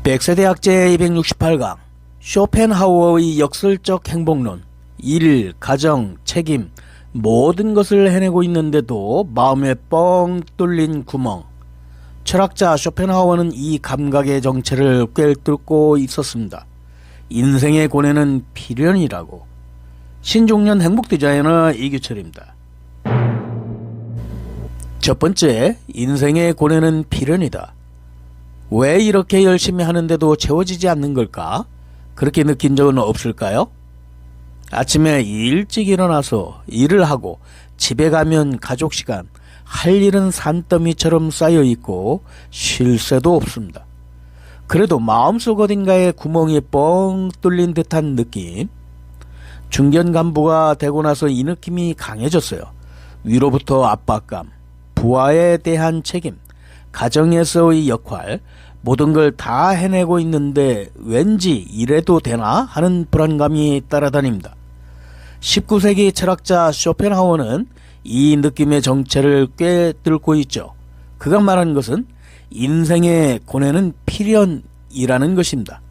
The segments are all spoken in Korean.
백세대학제 268강 쇼펜하우어의 역설적 행복론. 일, 가정, 책임 모든 것을 해내고 있는데도 마음에 뻥 뚫린 구멍. 철학자 쇼펜하우어는 이 감각의 정체를 꿰뚫고 있었습니다. 인생의 고뇌는 필연이라고. 신중년 행복 디자이너 이규철입니다. 첫 번째, 인생의 고뇌는 필연이다. 왜 이렇게 열심히 하는데도 채워지지 않는 걸까? 그렇게 느낀 적은 없을까요? 아침에 일찍 일어나서 일을 하고 집에 가면 가족 시간, 할 일은 산더미처럼 쌓여 있고 쉴 새도 없습니다. 그래도 마음속 어딘가에 구멍이 뻥 뚫린 듯한 느낌. 중견 간부가 되고 나서 이 느낌이 강해졌어요. 위로부터 압박감, 부하에 대한 책임, 가정에서의 역할, 모든 걸 다 해내고 있는데 왠지 이래도 되나 하는 불안감이 따라다닙니다. 19세기 철학자 쇼펜하우어는 이 느낌의 정체를 꿰뚫고 있죠. 그가 말하는 것은 인생의 고뇌는 필연이라는 것입니다.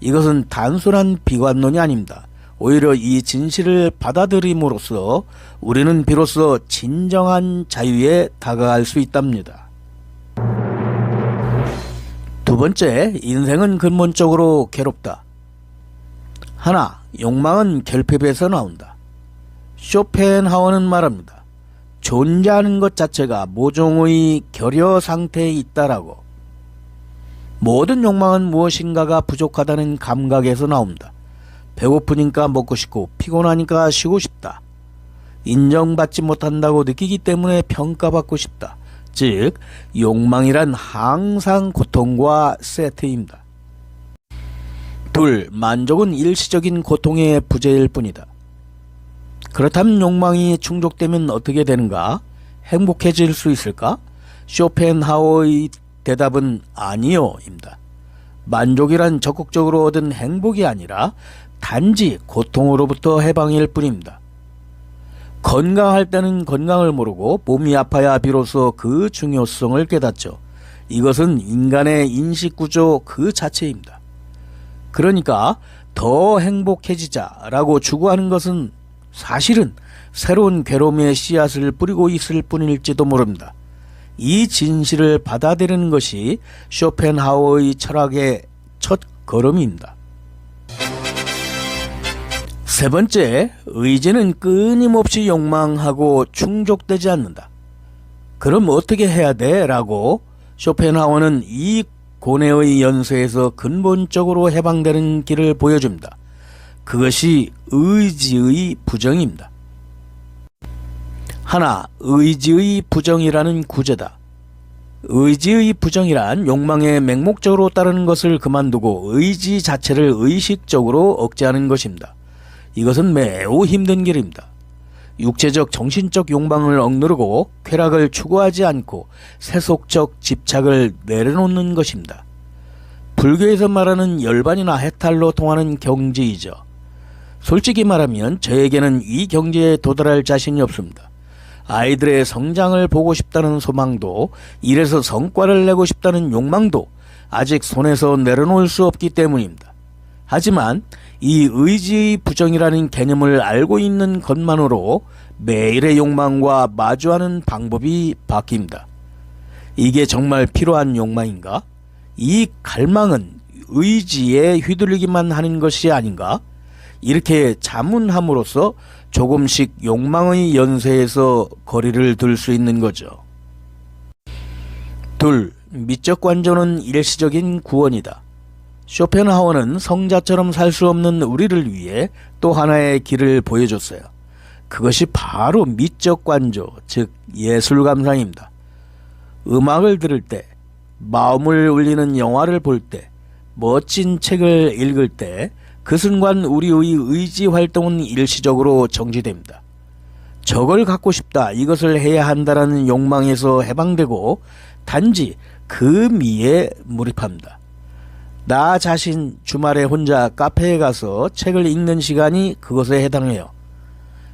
이것은 단순한 비관론이 아닙니다. 오히려 이 진실을 받아들임으로써 우리는 비로소 진정한 자유에 다가갈 수 있답니다. 두 번째, 인생은 근본적으로 괴롭다. 하나, 욕망은 결핍에서 나온다. 쇼펜하우어는 말합니다. 존재하는 것 자체가 모종의 결여 상태에 있다라고. 모든 욕망은 무엇인가가 부족하다는 감각에서 나옵니다. 배고프니까 먹고 싶고 피곤하니까 쉬고 싶다. 인정받지 못한다고 느끼기 때문에 평가받고 싶다. 즉, 욕망이란 항상 고통과 세트입니다. 둘, 만족은 일시적인 고통의 부재일 뿐이다. 그렇다면 욕망이 충족되면 어떻게 되는가? 행복해질 수 있을까? 쇼펜하우어의 대답은 아니요입니다. 만족이란 적극적으로 얻은 행복이 아니라 단지 고통으로부터 해방일 뿐입니다. 건강할 때는 건강을 모르고 몸이 아파야 비로소 그 중요성을 깨닫죠. 이것은 인간의 인식구조 그 자체입니다. 그러니까 더 행복해지자라고 추구하는 것은 사실은 새로운 괴로움의 씨앗을 뿌리고 있을 뿐일지도 모릅니다. 이 진실을 받아들이는 것이 쇼펜하우어의 철학의 첫 걸음입니다. 세 번째, 의지는 끊임없이 욕망하고 충족되지 않는다. 그럼 어떻게 해야 돼? 라고 쇼펜하우어는 이 고뇌의 연쇄에서 근본적으로 해방되는 길을 보여줍니다. 그것이 의지의 부정입니다. 하나, 의지의 부정이라는 구제다. 의지의 부정이란 욕망에 맹목적으로 따르는 것을 그만두고 의지 자체를 의식적으로 억제하는 것입니다. 이것은 매우 힘든 길입니다. 육체적 정신적 욕망을 억누르고 쾌락을 추구하지 않고 세속적 집착을 내려놓는 것입니다. 불교에서 말하는 열반이나 해탈로 통하는 경지이죠. 솔직히 말하면 저에게는 이 경지에 도달할 자신이 없습니다. 아이들의 성장을 보고 싶다는 소망도, 일에서 성과를 내고 싶다는 욕망도 아직 손에서 내려놓을 수 없기 때문입니다. 하지만 이 의지의 부정이라는 개념을 알고 있는 것만으로 매일의 욕망과 마주하는 방법이 바뀝니다. 이게 정말 필요한 욕망인가? 이 갈망은 의지에 휘둘리기만 하는 것이 아닌가? 이렇게 자문함으로써 조금씩 욕망의 연쇄에서 거리를 둘 수 있는 거죠. 둘, 미적 관조는 일시적인 구원이다. 쇼펜하우어는 성자처럼 살 수 없는 우리를 위해 또 하나의 길을 보여줬어요. 그것이 바로 미적 관조, 즉 예술 감상입니다. 음악을 들을 때, 마음을 울리는 영화를 볼 때, 멋진 책을 읽을 때, 그 순간 우리의 의지 활동은 일시적으로 정지됩니다. 저걸 갖고 싶다, 이것을 해야 한다라는 욕망에서 해방되고 단지 그 미에 몰입합니다. 나 자신 주말에 혼자 카페에 가서 책을 읽는 시간이 그것에 해당해요.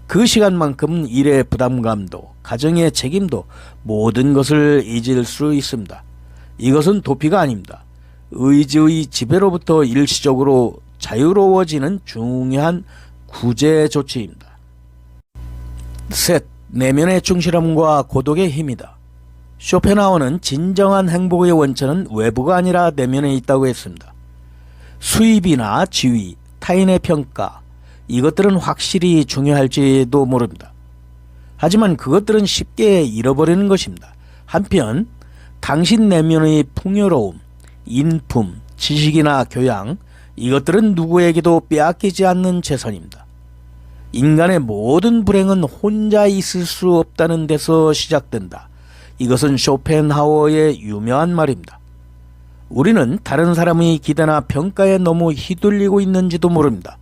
그 시간만큼 일의 부담감도 가정의 책임도 모든 것을 잊을 수 있습니다. 이것은 도피가 아닙니다. 의지의 지배로부터 일시적으로 자유로워지는 중요한 구제 조치입니다. 셋, 내면의 충실함과 고독의 힘이다. 쇼펜하우어는 진정한 행복의 원천은 외부가 아니라 내면에 있다고 했습니다. 수입이나 지위, 타인의 평가, 이것들은 확실히 중요할지도 모릅니다. 하지만 그것들은 쉽게 잃어버리는 것입니다. 한편 당신 내면의 풍요로움, 인품, 지식이나 교양, 이것들은 누구에게도 빼앗기지 않는 재산입니다. 인간의 모든 불행은 혼자 있을 수 없다는 데서 시작된다. 이것은 쇼펜하우어의 유명한 말입니다. 우리는 다른 사람의 기대나 평가에 너무 휘둘리고 있는지도 모릅니다.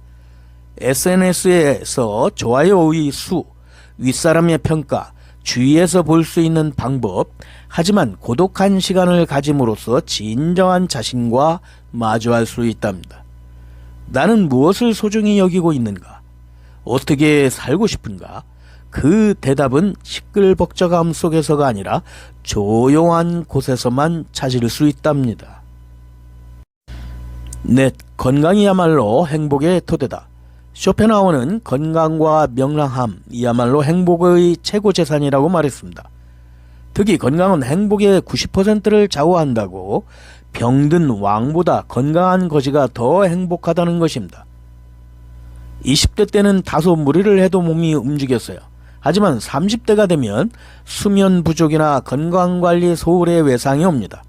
SNS에서 좋아요의 수, 윗사람의 평가, 주위에서 볼 수 있는 방법, 하지만 고독한 시간을 가짐으로써 진정한 자신과 마주할 수 있답니다. 나는 무엇을 소중히 여기고 있는가? 어떻게 살고 싶은가? 그 대답은 시끌벅적함 속에서가 아니라 조용한 곳에서만 찾을 수 있답니다. 넷, 건강이야말로 행복의 토대다. 쇼펜하우어는 건강과 명랑함이야말로 행복의 최고 재산이라고 말했습니다. 특히 건강은 행복의 90%를 좌우한다고, 병든 왕보다 건강한 거지가 더 행복하다는 것입니다. 20대 때는 다소 무리를 해도 몸이 움직였어요. 하지만 30대가 되면 수면 부족이나 건강관리 소홀의 외상이 옵니다.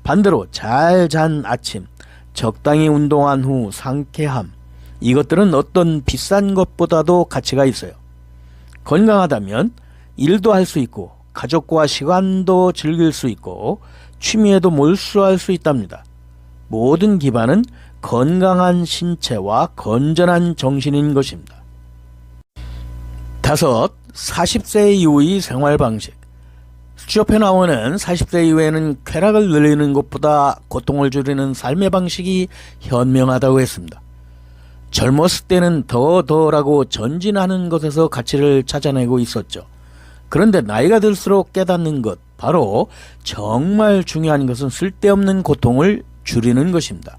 반대로 잘 잔 아침, 적당히 운동한 후 상쾌함, 이것들은 어떤 비싼 것보다도 가치가 있어요. 건강하다면 일도 할 수 있고 가족과 시간도 즐길 수 있고 취미에도 몰수할 수 있답니다. 모든 기반은 건강한 신체와 건전한 정신인 것입니다. 다섯, 40세 이후의 생활 방식. 쇼펜하우어는 40세 이후에는 쾌락을 늘리는 것보다 고통을 줄이는 삶의 방식이 현명하다고 했습니다. 젊었을 때는 더라고 전진하는 것에서 가치를 찾아내고 있었죠. 그런데 나이가 들수록 깨닫는 것, 바로 정말 중요한 것은 쓸데없는 고통을 줄이는 것입니다.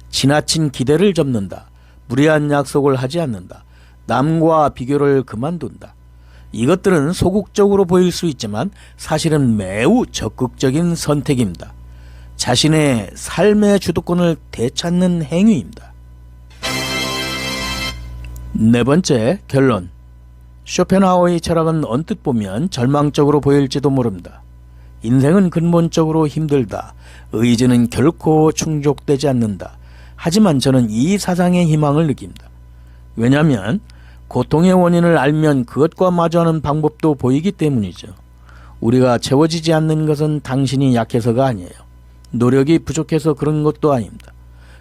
지나친 기대를 접는다. 무리한 약속을 하지 않는다. 남과 비교를 그만둔다. 이것들은 소극적으로 보일 수 있지만 사실은 매우 적극적인 선택입니다. 자신의 삶의 주도권을 되찾는 행위입니다. 네 번째, 결론. 쇼펜하우어의 철학은 언뜻 보면 절망적으로 보일지도 모릅니다. 인생은 근본적으로 힘들다. 의지는 결코 충족되지 않는다. 하지만 저는 이 사상의 희망을 느낍니다. 왜냐하면 고통의 원인을 알면 그것과 마주하는 방법도 보이기 때문이죠. 우리가 채워지지 않는 것은 당신이 약해서가 아니에요. 노력이 부족해서 그런 것도 아닙니다.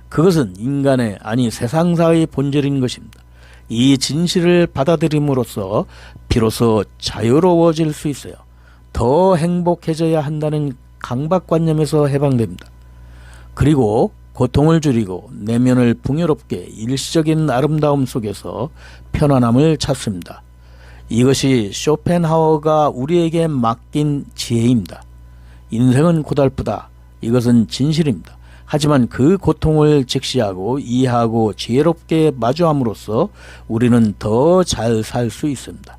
그것은 인간의, 아니 세상사의 본질인 것입니다. 이 진실을 받아들임으로써 비로소 자유로워질 수 있어요. 더 행복해져야 한다는 강박관념에서 해방됩니다. 그리고 고통을 줄이고 내면을 풍요롭게 일시적인 아름다움 속에서 편안함을 찾습니다. 이것이 쇼펜하우어가 우리에게 맡긴 지혜입니다. 인생은 고달프다. 이것은 진실입니다. 하지만 그 고통을 직시하고 이해하고 지혜롭게 마주함으로써 우리는 더 잘 살 수 있습니다.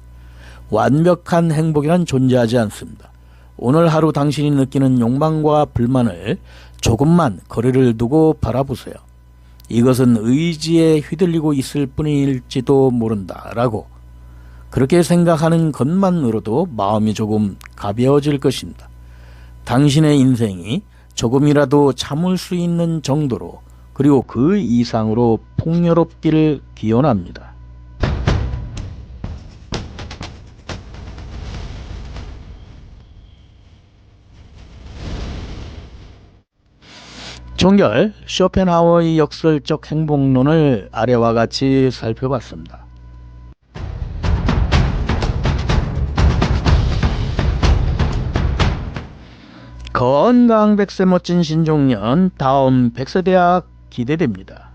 완벽한 행복이란 존재하지 않습니다. 오늘 하루 당신이 느끼는 욕망과 불만을 조금만 거리를 두고 바라보세요. 이것은 의지에 휘둘리고 있을 뿐일지도 모른다라고. 그렇게 생각하는 것만으로도 마음이 조금 가벼워질 것입니다. 당신의 인생이 조금이라도 참을 수 있는 정도로, 그리고 그 이상으로 풍요롭기를 기원합니다. 종결, 쇼펜하우어의 역설적 행복론을 아래와 같이 살펴봤습니다. 건강 100세 멋진 신종년, 다음 100세대학 기대됩니다.